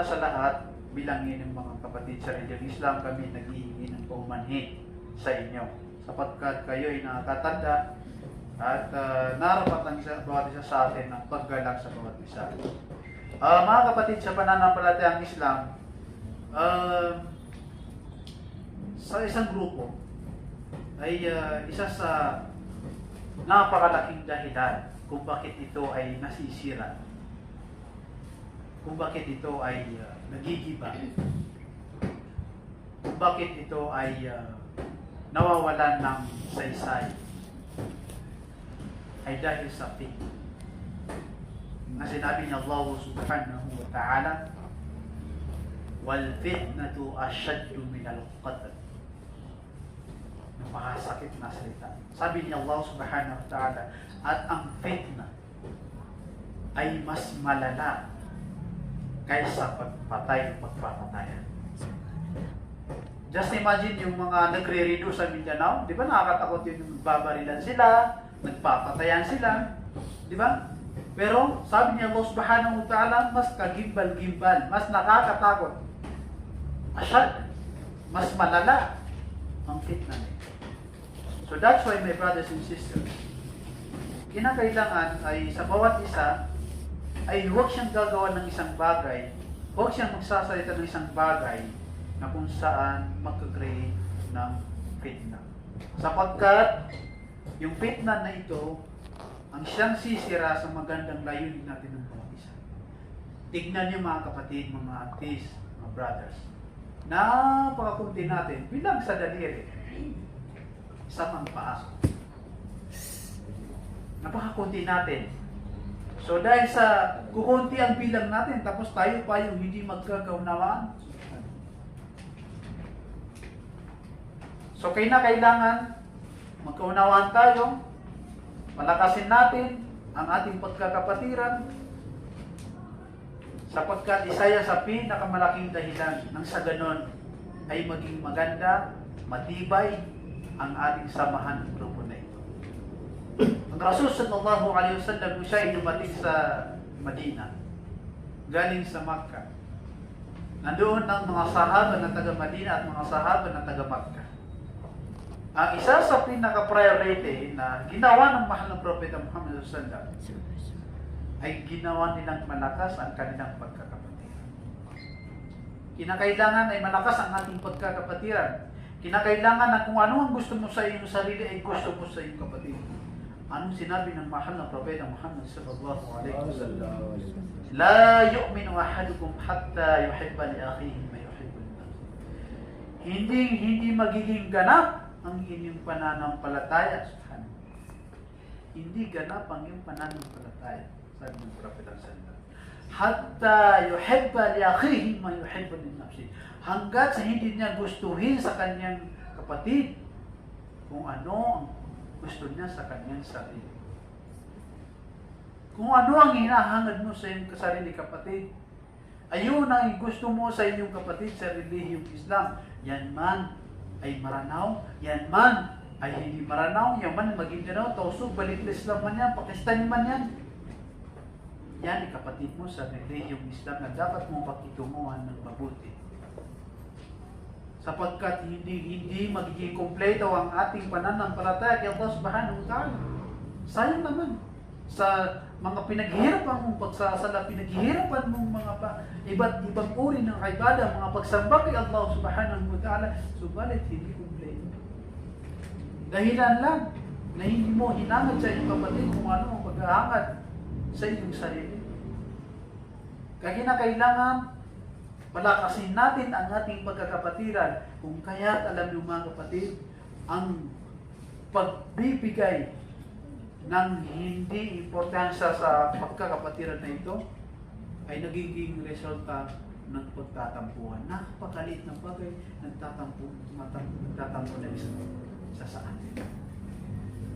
una sa lahat, bilangin ng mga kapatid sa Reliyong Islam, kami naghihingi ng paumanhin sa inyo. Sapagkat kayo ay nakakatanda at narapat ng bawat isa sa atin ng paggalang sa bawat isa. Mga kapatid sa pananampalatayang Islam, sa isang grupo ay isa sa napakalaking dahilan kung bakit ito ay nasisira, kung bakit ito ay nagigiba, kung bakit ito ay nawawalan ng saysay, ay dahil sa fitna. Na sinabi ni Allah subhanahu wa ta'ala, wal fitnatu ashaddu min al-qatl. Napakasakit na salita. Sabi ni Allah subhanahu wa ta'ala, at ang fitna ay mas malala kaysa pagpatay o pagpapatayan. Just imagine yung mga nagre-redo sa Mindanao, di ba nakakatakot yung babarilan sila, nagpapatayan sila, di ba? Pero sabi niya Allah subhanahu wa ta'ala, mas kagimbal-gimbal, mas nakakatakot. Asyad, mas malala ang fitna nito. So that's why my brothers and sisters, kinakailangan ay sa bawat isa ay huwag siyang gagawa ng isang bagay, huwag siyang magsasalita ng isang bagay na kung saan magkakreate ng fitna. Sapagkat yung fitna na ito ang siyang sisira sa magandang layunin natin ng bawat isa. Tignan niyo mga kapatid, mga aunties, mga brothers, napakakunti natin, bilang sa daliri, sa pangpaa. Napakakunti natin. So dahil sa kukunti ang bilang natin, tapos tayo pa yung hindi magkakaunawaan. So kailangan magkaunawaan tayo, palakasin natin ang ating pagkakapatiran, sapagkat isa yan sa pinakamalaking dahilan nang sa ganon ay maging maganda, matibay ang ating samahan ng grupo na ito. Ang Rasul sallallahu alaihi wasallam siya ay dumating sa Madina, galing sa Makkah. Nandoon ang mga sahaba ng taga Madina at mga sahaba ng taga Makkah. Ang isa sa pinaka-priority na ginawa ng mahal na Propeta Muhammad sallallahu alaihi wasallam ay ginawa nilang malakas ang kanilang pagkakapatiran. Kinakailangan ay malakas ang ating pagkakapatiran. Kinakailangan na kung ano ang gusto mo sa iyong sarili ay gusto mo sa iyong kapatid. Anong sinabi ng mahal na Propeta Muhammad sallallahu alaihi wasallam? La yu'minu ahadukum hatta yuhibba li akhihi ma yuhibbu li nafsihi. Hindi magiging ganap ang inyong pananampalataya. Hindi ganap ang iyong pananampalataya, sabi ng Propeta sallallahu alaihi wasallam. Hatta yuhibba li akhihi ma yuhibbu li nafsihi. Hanggat sa hindi niya gustuhin sa kanyang kapatid kung ano ang gusto niya sa kanyang sarili. Kung ano ang hinahangad mo sa iyong sarili kapatid, ayun ang gusto mo sa iyong kapatid sa relihiyong Islam. Yan man ay maranaw, yan man ay hindi maranaw, yan man Maguindanao, Tausug, balik Islam man yan, Pakistani man yan. Yan ay kapatid mo sa relihiyong Islam na dapat mong pakitunguhan ng mabuti. Sapagkat hindi magiging kompleto ang ating pananampalataya kay Allah subhanahu wa ta'ala. Sayang naman sa mga pinaghihirapan mong pagsasala, pinaghihirapan mong mga iba't ibang uri ng ibadah, mga pagsamba kay Allah subhanahu wa ta'ala, subalit hindi kompleto. Dahilan lang na hindi mo hinangad sa iyong kapatid kung ano ang paghahangad sa iyong sarili. Kaya kinakailangan palakasin natin ang ating pagkakapatiran. Kung kaya't alam niyo mga kapatid, ang pagbibigay ng hindi importansya sa pagkakapatiran na ito ay nagiging resulta ng pagtatampuhan. Napakaliit ng bagay, nagtatampo na isa sa atin.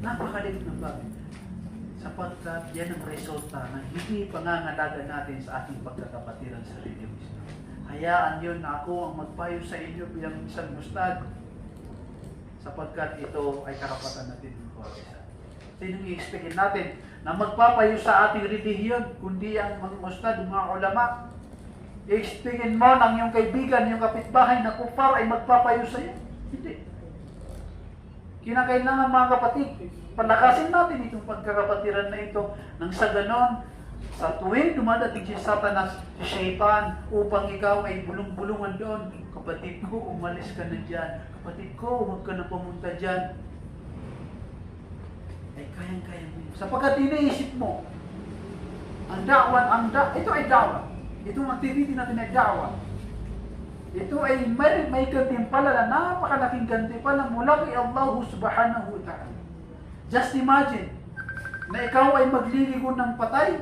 Napakaliit ng bagay. Sapagkat yan ang resulta ng hindi pangangalaga natin sa ating pagkakapatiran sa relihiyong Islam. Hayaan yun na ako ang magpayo sa inyo bilang isang mustad, sapagkat ito ay karapatan natin ng bawat isa. Sinong i-expectin natin na magpapayo sa ating relihiyon, kundi ang mga mustad, mga ulama? I-expectin mo ng iyong kaibigan, yung kapitbahay na kufar ay magpapayo sa iyo? Hindi. Kinakailangan mga kapatid, palakasin natin itong pagkakapatiran na ito nang sa ganon, sa tuwing dumadating si Satanas, si Shaitan, upang ikaw ay bulong-bulungan doon. Kapatid ko, umalis ka na dyan. Kapatid ko, huwag ka na pumunta dyan. Ay kayang-kaya mo. Sapagkat iniisip mo, ito ay da'wah. Itong activity natin ay da'wah. Ito ay may gantimpala na napakalaking gantimpala mula kay Allah subhanahu wa ta'ala. Just imagine na ikaw ay magliligo ng patay.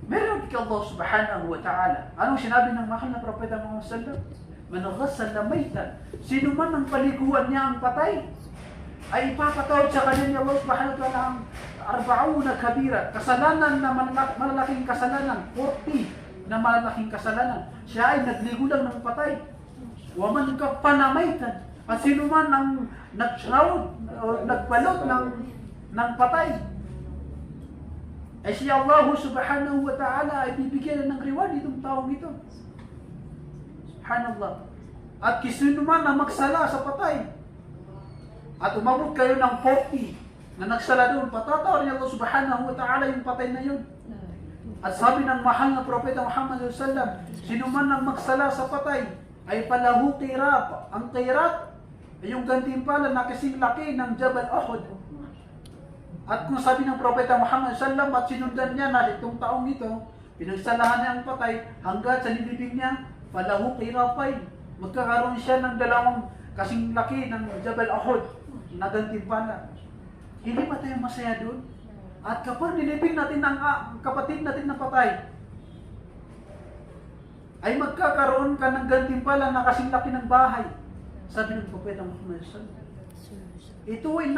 Meron kay Allah subhanahu wa ta'ala. Anong sinabi ng mahal na propeta Muhammad sallallahu alaihi wasallam? Man ghassala maytan. Sino man ang paliguan niya ang patay, ay ipapatawad sa kanya ni Allah subhanahu wa ta'ala ang 40 kabira. Kasalanan na malalaking kasalanan. 40 na malalaking kasalanan. Siya ay nagligo lang ng patay. Waman ka panamaytan. At sino man ang nagbalot ng patay, ay si Allah subhanahu wa ta'ala ay bibigyan ng reward itong taong ito. Subhanallah. At sino man na magsala sa patay, at umabot kayo ng 40 na nagsala doon, patatawar niya Allah subhanahu wa ta'ala yung patay na yun. At sabi ng mahal na propeta Muhammad sallallahu alaihi wasallam, sino man ang magsala sa patay, ay palahu qirat. Ang qirat ay yung gantimpala na kasing laki ng Jabal Uhud. At kung sabi ng propeta Muhammad sallallahu alaihi wasallam, at sinundan niya na itong taong ito, pinagsalahan niya ang patay, hanggat sa nilibig niya, palahu qiratain. Magkakaroon siya ng dalawang kasing laki ng Jabal Uhud na gantimpala. Hindi ba tayo masaya doon? At kapag nilibing natin ang kapatid natin na patay, ay magkakaroon ka ng gantimpala na kasing laki ng bahay. Sabi ng propeta Muhammad sallallahu alaihi wasallam. Ito ay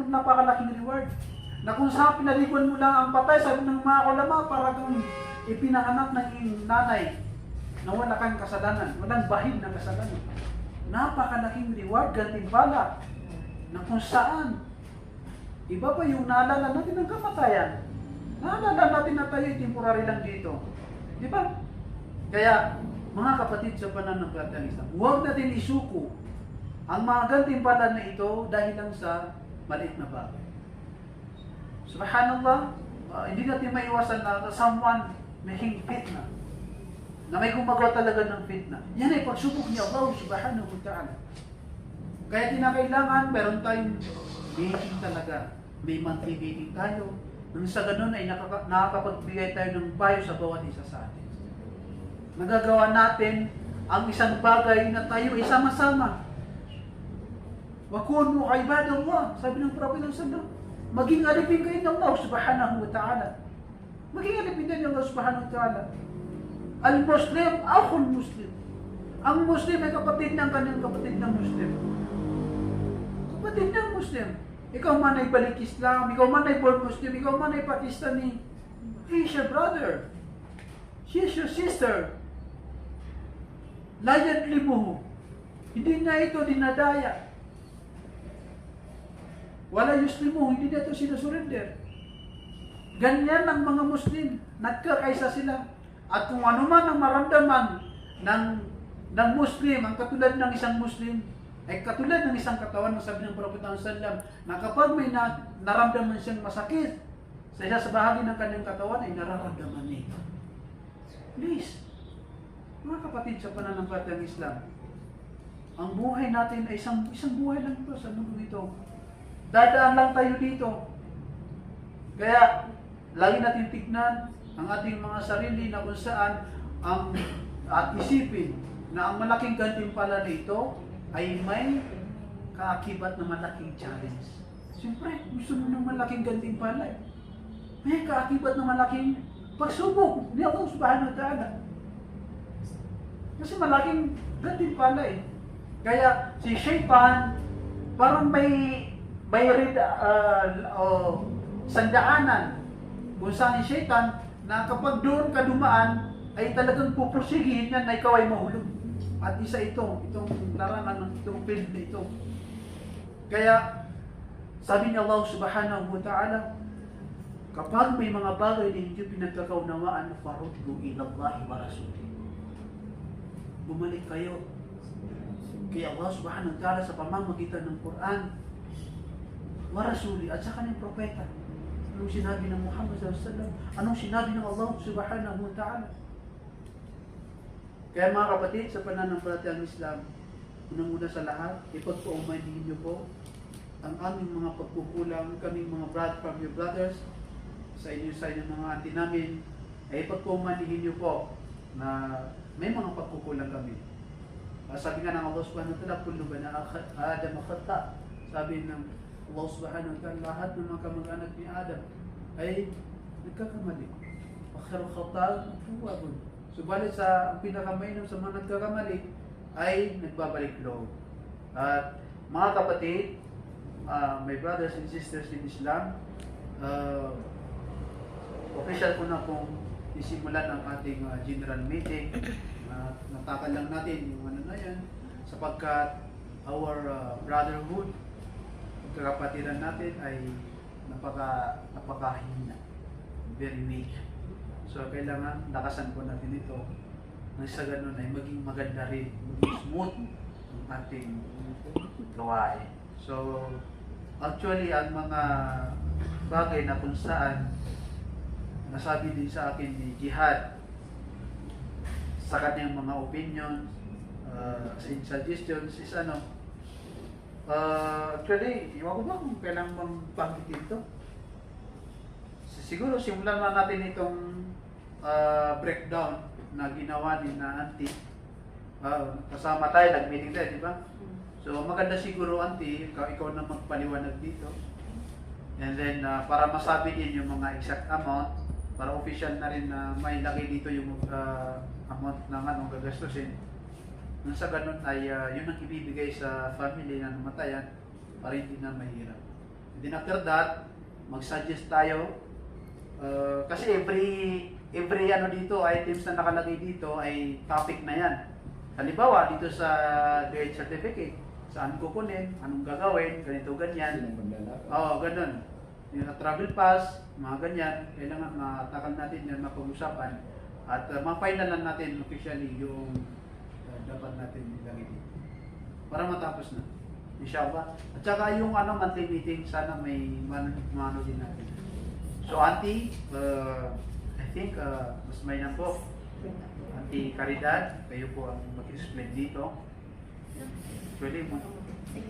napakalaking reward. Na kung saan pinaliguan mo lang ang patay, sabi ng mga ulama, para kung ipinanganak ng iyong nanay na wala kang kasalanan, walang bahid ng kasalanan. Napakalaking reward, gantimpala, na kung saan iba pa yung naalala natin ng kamatayan. Naalala natin na tayo temporary lang dito. Di ba? Kaya, mga kapatid sa pananampalatayang Islam, huwag natin isuko ang mga gantimpala na ito dahil lang sa maliit na bagay. Subhanallah, hindi natin maiwasan na someone making fitna, na may gumagawa talaga ng fitna. Yan ay pagsubok ni Allah subhanahu wa ta'ala. Kaya kinakailangan, meron tayong meeting talaga. May monthly meeting tayo. Nang sa ganun ay nakakapagbigay tayo ng payo sa bawat isa sa atin. Nagagawa natin ang isang bagay na tayo ay sama-sama. Wakunu ibadallah, sabi ng Prophet sallallahu, maging alipin kayo ng Allah subhanahu wa ta'ala. Maging alipin kayo ng Allah subhanahu wa ta'ala. Al-Muslim, akhul Muslim. Ang Muslim ay kapatid ng kanyang kapatid ng Muslim. Kapatid ng Muslim. Ikaw man ay balik Islam, ikaw man ay born Muslim, ikaw man ay Pakistani. He is your brother. She is your sister. La yadlimuhu. Hindi na ito dinadaya. Wala yuslimuhu, hindi na ito sinusurrender. Ganyan ang mga Muslim. Nagkakaisa sila. At kung ano man ang maramdaman ng Muslim, ang katulad ng isang Muslim, ay katulad ng isang katawan, sabi ng Prophet sallallahu, na kapag may naramdaman siyang masakit sa isa sa bahagi ng kanyang katawan, ay nararamdaman niya. Please, mga kapatid sa pananampalatayang Islam, ang buhay natin ay isang buhay lang ito sa mundo ito. Dadaan lang tayo dito. Kaya, lagi natin tignan ang ating mga sarili na kung saan at isipin na ang malaking gantimpala nito ay may kaakibat na malaking challenge. Siyempre, gusto mo ng malaking gantimpala. May kaakibat na malaking pagsubok ni Allah subhanahu wa ta'ala. Kasi malaking gantimpala eh. Kaya si Shaitan, parang may sandaanan kung saan si Shaitan na kapag doon ka dumaan, ay talagang pupursigihin niya na ikaw ay mahulog. At isa itong larangan ng itong field na ito. Kaya, sabi ni Allah subhanahu wa ta'ala, Kapag may mga bagay na hindi pinagkakaunawaan, faruddu ilallahi wa rasulih. Bumalik kayo kay Allah subhanahu wa ta'ala sa pamamagitan ng Quran wa rasuli at sa kanyang propeta. Anong sinabi ng Muhammad sallallahu alaihi wasallam? Anong sinabi ng Allah subhanahu wa ta'ala? Kaya mga kapatid, sa pananampalatayang Islam, unang-una sa lahat, ipagpaumanhin niyo po ang aming mga pagkukulang, kaming mga from your brothers, sa inyo mga auntie namin, ay ipagpaumanhin niyo po na may mga pagkukulang kami. Sabi nga ng Allah subhanahu wa ta'ala, kullu bani Adam khata. Sabi ng Allah subhanahu wa ta'ala, lahat ng mga kamag-anak ni Adam ay nagkakamali. Akhirul khata, tuwabun. Subalit sa pinakamainam sa mga nagkakamali ay nagbabalik loob. At mga kapatid, my brothers and sisters in Islam, official ko na pong isimulan ang ating general meeting. Natakal lang natin yung ano na yan sapagkat our brotherhood, kakapatiran natin ay napakahina, very weak. So kailangan lakasan po natin ito nang sa ganun ay maging maganda rin, maging smooth ang ating gawain. So actually ang mga bagay na kung saan nasabi din sa akin ni Jihad sa kanyang mga opinion, suggestions is actually, iwan ko ba kung kailangan bang pangkitin ito? Siguro simulan na natin itong breakdown na ginawa ni na auntie. Kasama tayo, nag-meeting tayo, di ba? So maganda siguro auntie, ikaw na magpaliwanag dito. And then para masabi din yung mga exact amount, para official na rin na may lagay dito yung amount ng anong gagastusin. Nang sa ganun ay yun ang ibibigay sa family na namatayan para hindi na mahirap. And then after that, mag-suggest tayo kasi every ano dito, items na nakalagay dito ay topic na yan. Halimbawa, dito sa death certificate, saan kukunin, anong gagawin, ganito, ganyan. Oo, ganun. Yung travel pass, mga ganyan, kailangan matakal natin yan, mapag-usapan. At ma-final lang natin officially yung dapat natin ilagay dito. Para matapos na. Inshallah. At saka yung monthly meeting, sana may mano din natin. So auntie, I think mas may na po. Auntie Caridad, kayo po ang mag-explain dito. Actually,